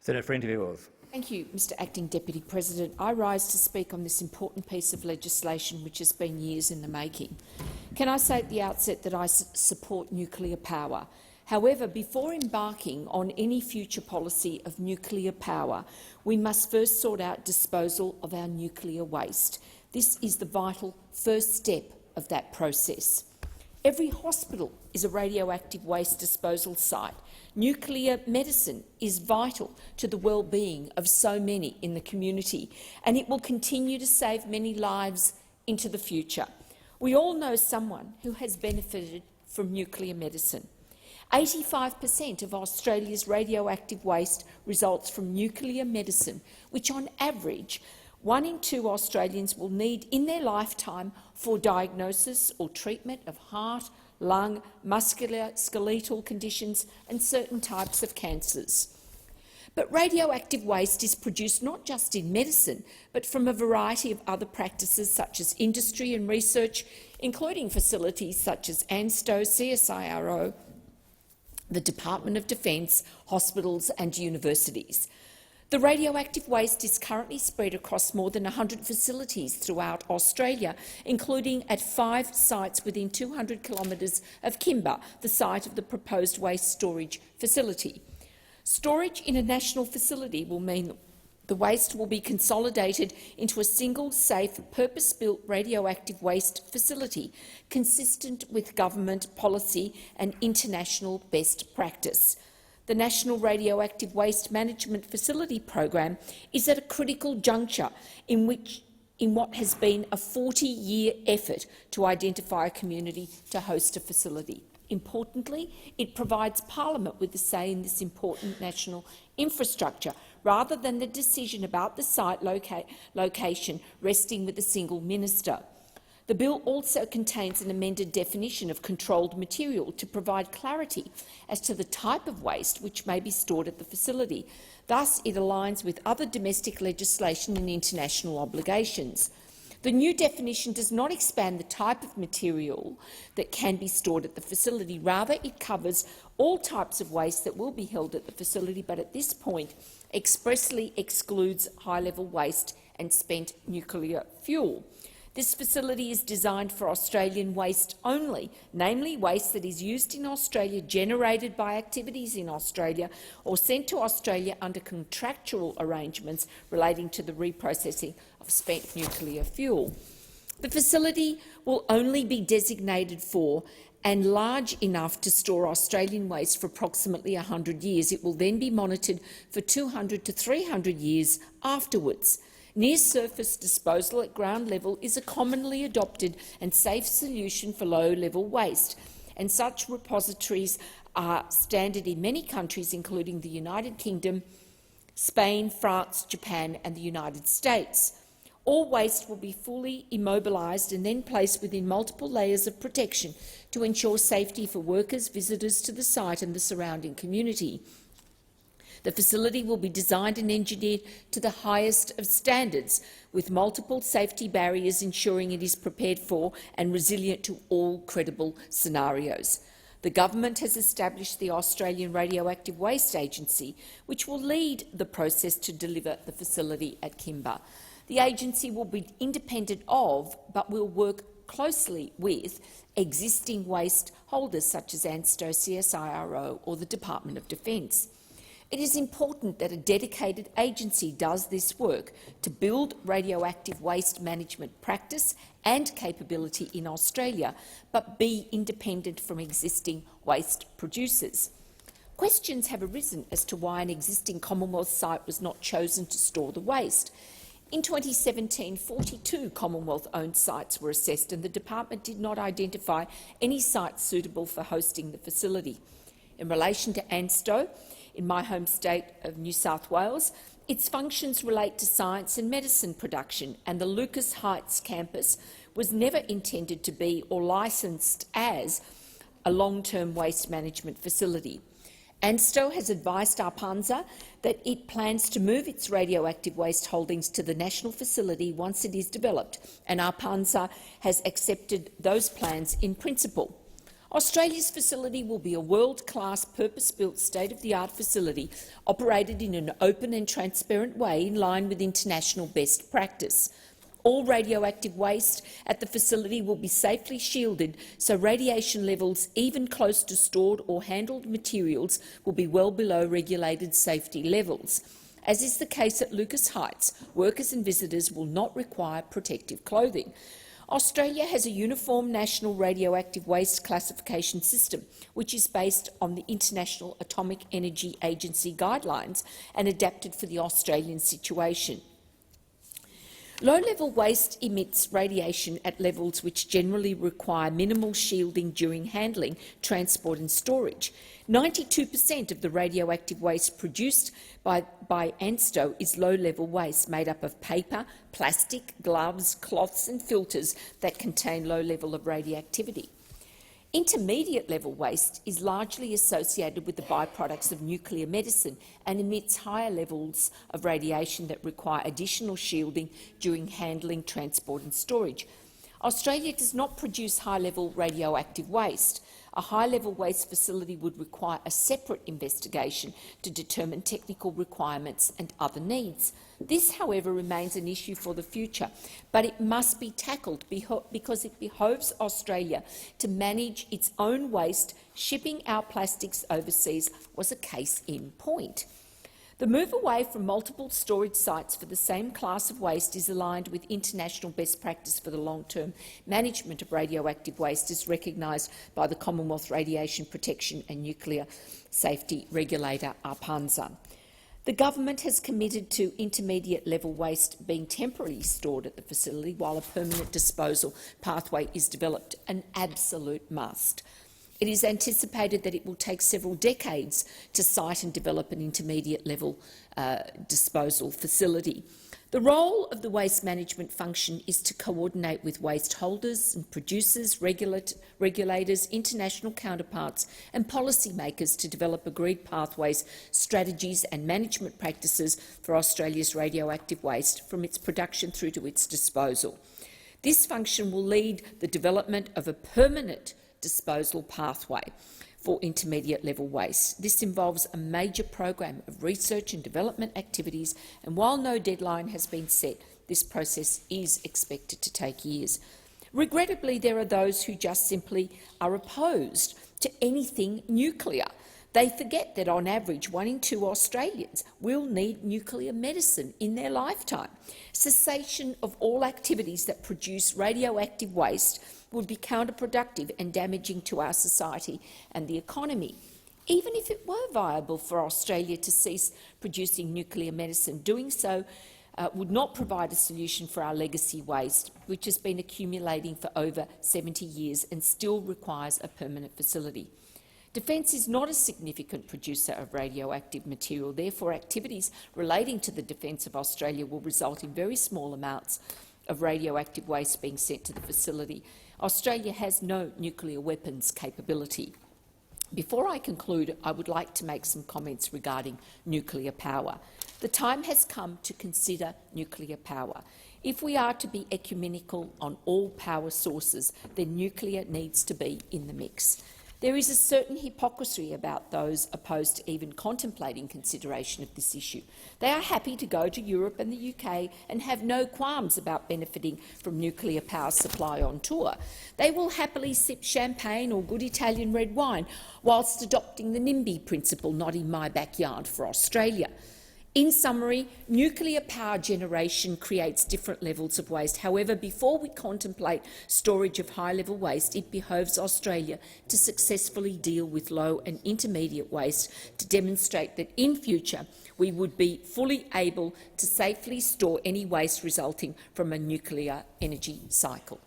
Senator Fierravanti-Wells. Thank you, Mr Acting Deputy President. I rise to speak on this important piece of legislation which has been years in the making. Can I say at the outset that I support nuclear power? However, before embarking on any future policy of nuclear power, we must first sort out disposal of our nuclear waste. This is the vital first step of that process. Every hospital is a radioactive waste disposal site. Nuclear medicine is vital to the well-being of so many in the community, and it will continue to save many lives into the future. We all know someone who has benefited from nuclear medicine. 85% of Australia's radioactive waste results from nuclear medicine, which on average 1 in 2 Australians will need in their lifetime for diagnosis or treatment of heart, lung, musculoskeletal conditions and certain types of cancers. But radioactive waste is produced not just in medicine, but from a variety of other practices such as industry and research, including facilities such as ANSTO, CSIRO, the Department of Defence, hospitals and universities. The radioactive waste is currently spread across more than 100 facilities throughout Australia, including at 5 sites within 200 kilometres of Kimba, the site of the proposed waste storage facility. Storage in a national facility will mean the waste will be consolidated into a single, safe, purpose-built radioactive waste facility, consistent with government policy and international best practice. The National Radioactive Waste Management Facility program is at a critical juncture in what has been a 40-year effort to identify a community to host a facility. Importantly, it provides Parliament with a say in this important national infrastructure, rather than the decision about the site location resting with a single minister. The bill also contains an amended definition of controlled material to provide clarity as to the type of waste which may be stored at the facility. Thus, it aligns with other domestic legislation and international obligations. The new definition does not expand the type of material that can be stored at the facility. Rather, it covers all types of waste that will be held at the facility, but at this point expressly excludes high-level waste and spent nuclear fuel. This facility is designed for Australian waste only, namely waste that is used in Australia, generated by activities in Australia or sent to Australia under contractual arrangements relating to the reprocessing of spent nuclear fuel. The facility will only be designated for and large enough to store Australian waste for approximately 100 years. It will then be monitored for 200 to 300 years afterwards. Near-surface disposal at ground level is a commonly adopted and safe solution for low-level waste, and such repositories are standard in many countries, including the United Kingdom, Spain, France, Japan and the United States. All waste will be fully immobilised and then placed within multiple layers of protection to ensure safety for workers, visitors to the site and the surrounding community. The facility will be designed and engineered to the highest of standards, with multiple safety barriers ensuring it is prepared for and resilient to all credible scenarios. The government has established the Australian Radioactive Waste Agency, which will lead the process to deliver the facility at Kimba. The agency will be independent of, but will work closely with, existing waste holders such as ANSTO, CSIRO or the Department of Defence. It is important that a dedicated agency does this work to build radioactive waste management practice and capability in Australia, but be independent from existing waste producers. Questions have arisen as to why an existing Commonwealth site was not chosen to store the waste. In 2017, 42 Commonwealth-owned sites were assessed, and the department did not identify any sites suitable for hosting the facility. In relation to ANSTO, in my home state of New South Wales, its functions relate to science and medicine production, and the Lucas Heights campus was never intended to be or licensed as a long-term waste management facility. ANSTO has advised Arpanza that it plans to move its radioactive waste holdings to the national facility once it is developed, and Arpanza has accepted those plans in principle. Australia's facility will be a world-class, purpose-built, state-of-the-art facility operated in an open and transparent way in line with international best practice. All radioactive waste at the facility will be safely shielded, so radiation levels, even close to stored or handled materials, will be well below regulated safety levels. As is the case at Lucas Heights, workers and visitors will not require protective clothing. Australia has a uniform national radioactive waste classification system, which is based on the International Atomic Energy Agency guidelines and adapted for the Australian situation. Low-level waste emits radiation at levels which generally require minimal shielding during handling, transport and storage. 92% of the radioactive waste produced by ANSTO is low-level waste made up of paper, plastic, gloves, cloths and filters that contain low level of radioactivity. Intermediate-level waste is largely associated with the byproducts of nuclear medicine and emits higher levels of radiation that require additional shielding during handling, transport and storage. Australia does not produce high-level radioactive waste. A high-level waste facility would require a separate investigation to determine technical requirements and other needs. This, however, remains an issue for the future, but it must be tackled because it behoves Australia to manage its own waste. Shipping our plastics overseas was a case in point. The move away from multiple storage sites for the same class of waste is aligned with international best practice for the long-term management of radioactive waste as recognised by the Commonwealth Radiation Protection and Nuclear Safety Regulator, ARPANSA. The government has committed to intermediate-level waste being temporarily stored at the facility while a permanent disposal pathway is developed, an absolute must. It is anticipated that it will take several decades to site and develop an intermediate-level disposal facility. The role of the waste management function is to coordinate with waste holders and producers, regulators, international counterparts and policymakers to develop agreed pathways, strategies and management practices for Australia's radioactive waste from its production through to its disposal. This function will lead the development of a permanent disposal pathway for intermediate-level waste. This involves a major program of research and development activities, and while no deadline has been set, this process is expected to take years. Regrettably, there are those who just simply are opposed to anything nuclear. They forget that on average 1 in 2 Australians will need nuclear medicine in their lifetime. Cessation of all activities that produce radioactive waste would be counterproductive and damaging to our society and the economy. Even if it were viable for Australia to cease producing nuclear medicine, doing so would not provide a solution for our legacy waste, which has been accumulating for over 70 years and still requires a permanent facility. Defence is not a significant producer of radioactive material. Therefore, activities relating to the defence of Australia will result in very small amounts of radioactive waste being sent to the facility. Australia has no nuclear weapons capability. Before I conclude, I would like to make some comments regarding nuclear power. The time has come to consider nuclear power. If we are to be ecumenical on all power sources, then nuclear needs to be in the mix. There is a certain hypocrisy about those opposed to even contemplating consideration of this issue. They are happy to go to Europe and the UK and have no qualms about benefiting from nuclear power supply on tour. They will happily sip champagne or good Italian red wine whilst adopting the NIMBY principle, not in my backyard, for Australia. In summary, nuclear power generation creates different levels of waste. However, before we contemplate storage of high-level waste, it behoves Australia to successfully deal with low and intermediate waste to demonstrate that in future we would be fully able to safely store any waste resulting from a nuclear energy cycle.